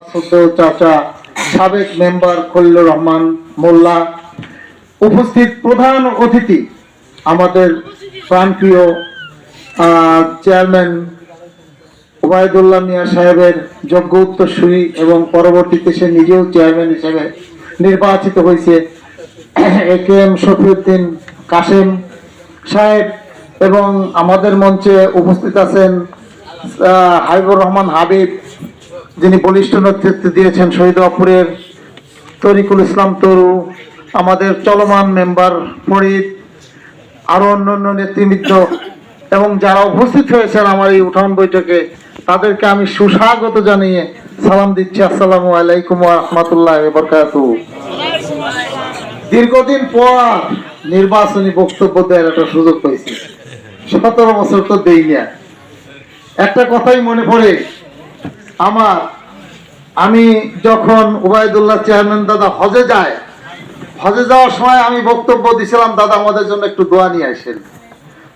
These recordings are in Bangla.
চাচা, সাবেক মেম্বার খলিলুর রহমান মোল্লা, উপস্থিত প্রধান অতিথি আমাদের প্রাণপ্রিয় চেয়ারম্যান ওবায়দুল্লাহ মিয়া সাহেবের যোগ্য উত্তরসূরি এবং পরবর্তীতে সে নিজেও চেয়ারম্যান হিসেবে নির্বাচিত হয়েছে AKM শফিউদ্দিন কাশেম সাহেব, এবং আমাদের মঞ্চে উপস্থিত আছেন হাবিবুর রহমান হাবিব, যিনি বলিষ্ঠ নেতৃত্ব দিয়েছেন শহীদপুরের, তরিকুল ইসলাম তরু, আমাদের চলমান মেম্বার ফরিদ, আরো অন্যান্য নেতৃবৃন্দ এবং যারা উপস্থিত হয়েছেন আমার এই উঠান বৈঠকে, তাদেরকে আমি সুস্বাগত জানিয়ে সালাম দিচ্ছি। আসসালামু আলাইকুম ওয়া রাহমাতুল্লাহি ওয়া বারাকাতুহু। দীর্ঘদিন পর নির্বাচনী বক্তব্য দেওয়ার একটা সুযোগ পেয়েছি, 17 বছর তো দেই না। একটা কথাই মনে পড়ে আমার, আমি যখন ওবায়দুল্লাহ চেয়ারম্যান দাদা হজে যাওয়ার সময় আমি বক্তব্য দিছিলাম, দাদা আমাদের জন্য একটু দোয়া নিয়ে আসেন।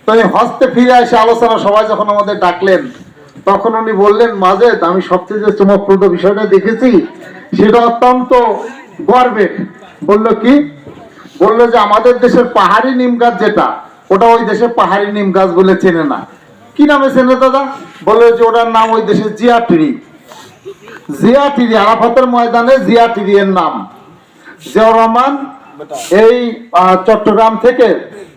তো আমি হজতে ফিরে এসে আলোচনা সবাই যখন আমাদের ডাকলেন, তখন উনি বললেন, মাজেদ, আমি সবচেয়ে যে চমকপ্রদ বিষয়টা দেখেছি সেটা অত্যন্ত গর্বের। বললো কি? বললো যে আমাদের দেশের পাহাড়ি নিম গাছ যেটা, ওটা ওই দেশের পাহাড়ি নিম গাছ বলে চেনে না। কি নামে চেনে দাদা? বললো যে ওটার নাম ওই দেশের জিয়া ট্রি। আরাফাতের ময়দানে জিয়া ট্রি এর নাম। জিয়াউর রহমান এই চট্টগ্রাম থেকে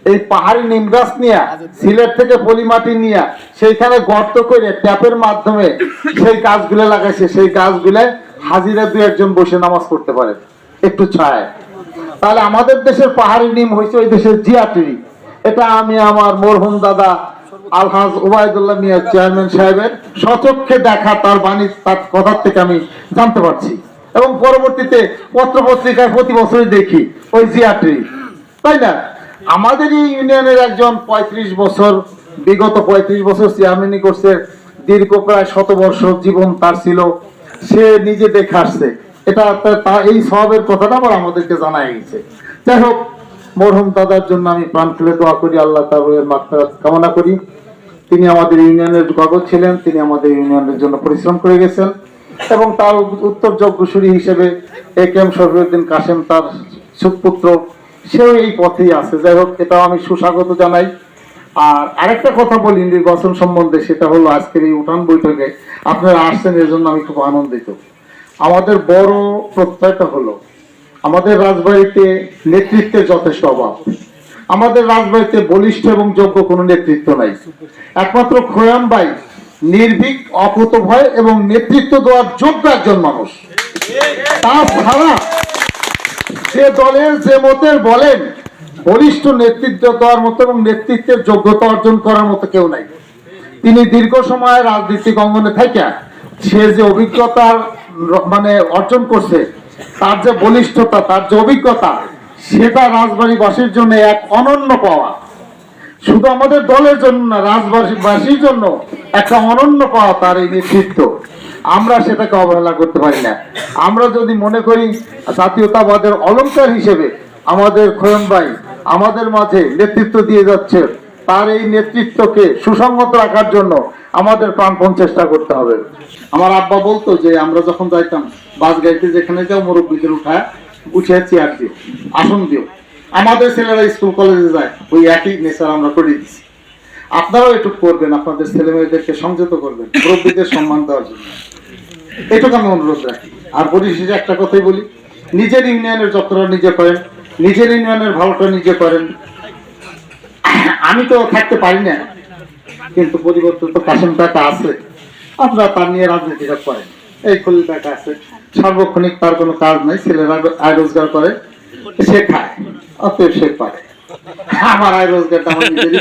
এই পাহাড়ি নিম গাছ নিয়ে, সিলেট থেকে পলিমাটি নিয়ে সেইখানে গর্ত করে ট্যাপের মাধ্যমে সেই গাছগুলো লাগাইছে। সেই গাছগুলো হাজিরা 2-1 বসে নামাজ পড়তে পারে একটু ছায়। তাহলে আমাদের দেশের পাহাড়ি নিম হয়েছে ওই দেশের জিয়া ট্রি। এটা আমি আমার মরহুম দাদা আলহাজ ওবায়দুল্লাহ মিয়া চেয়ারম্যান সাহেবের সচক্ষে দেখা, তার বাণী, তার কথার থেকে আমি জানতে পারছি। এবং পরবর্তীতে পত্র পত্রিকায় প্রতি বছরই দেখি ওই জিয়া ট্রি, তাই না? আমাদের এই ইউনিয়নের একজন 35 বছর, বিগত 35 বছর চেয়ারম্যানই করছে, দীর্ঘ প্রায় 100 বছর জীবন তার ছিল, সে নিজে দেখে আসছে। এটা এই সবের কথাটা আবার আমাদেরকে জানাই গেছে। যাই হোক, মরহুম দাদার জন্য আমি প্রাণ খুলে দোয়া করি, আল্লাহ তার রুহের মাগফিরাত কামনা করি। তিনি আমাদের ইউনিয়নের গর্ব ছিলেন, তিনি আমাদের ইউনিয়নের জন্য পরিশ্রম করে গেছেন, এবং তার উত্তরযোগ্যসূরি হিসেবে AKM শফিউদ্দিন কাশেম, তার সুপুত্র, সেও এই পথেই আছে। যাই হোক, এটাও আমি সুস্বাগত জানাই। আর আরেকটা কথা বলি নির্বাচন সম্বন্ধে, সেটা হলো আজকের এই উঠান বৈঠকে আপনারা আসছেন, এর জন্য আমি খুব আনন্দিত। আমাদের বড় প্রত্যয়টা হলো আমাদের রাজবাড়িতে নেতৃত্বের যথেষ্ট অভাব। আমাদের রাজবাড়িতে বলিষ্ঠ এবং যোগ্য কোনো নেতৃত্ব নাই। একমাত্র খোয়াম ভাই নির্ভীক, অকুতভয় এবং নেতৃত্ব দেওয়ার যোগ্য একজন মানুষ। তাছাড়া যে দলের যে মতের বলেন, বলিষ্ঠ নেতৃত্ব দেওয়ার মতো এবং নেতৃত্বের যোগ্যতা অর্জন করার মতো কেউ নাই। তিনি দীর্ঘ সময় রাজনৈতিক অঙ্গনে থেকে সে যে অভিজ্ঞতা অর্জন করছে, তার যে বলিষ্ঠতা, তার যে অভিজ্ঞতা, সেটা রাজবাড়িবাসীর জন্য এক অনন্য পাওয়া। শুধু আমাদের দলের জন্য না, রাজবাড়িবাসীর জন্য একটা অনন্য পাওয়া তার এই নেতৃত্ব। আমরা সেটাকে অবহেলা করতে পারি না। আমরা যদি মনে করি জাতীয়তাবাদের অলংকার হিসেবে আমাদের খোয়াম ভাই আমাদের মাঝে নেতৃত্ব দিয়ে যাচ্ছে, তার এই নেতৃত্বকে সুসংগত রাখার জন্য আমাদের প্রাণপণ চেষ্টা করতে হবে। আমার আব্বা বলতো যে আমরা যখন যাইতাম বাস গাড়িতে, যেখানে যাও মুরব্বীদের উঠে চেয়ার দিও, আসন দিও। আমাদের ছেলেরা স্কুল কলেজে যায়, ওই একই নেচার আমরা করে দিচ্ছি। আপনারাও একটু করবেন, আপনাদের ছেলে মেয়েদেরকে সংযত করবেন মুরব্বীদের সম্মান দেওয়ার জন্য, এটুকু আমি অনুরোধ রাখি। আর পরিশেষে একটা কথাই বলি, নিজের ইউনিয়নের যত্নটা নিজে করেন, নিজের ইউনিয়নের ভালোটা নিজে করেন। আমি তো থাকতে পারি না, কিন্তু পরিবর্তন তো কাশেম টাকা আছে, আপনারা তার নিয়ে রাজনীতিটা করেন। এই খলিল টাকা আছে, সার্বক্ষণিক তার কোনো কাজ নাই, ছেলেরা আয় রোজগার করে, সে খায়, অতএব সে পারে। আমার আয় রোজগারটা আমার নিজেরই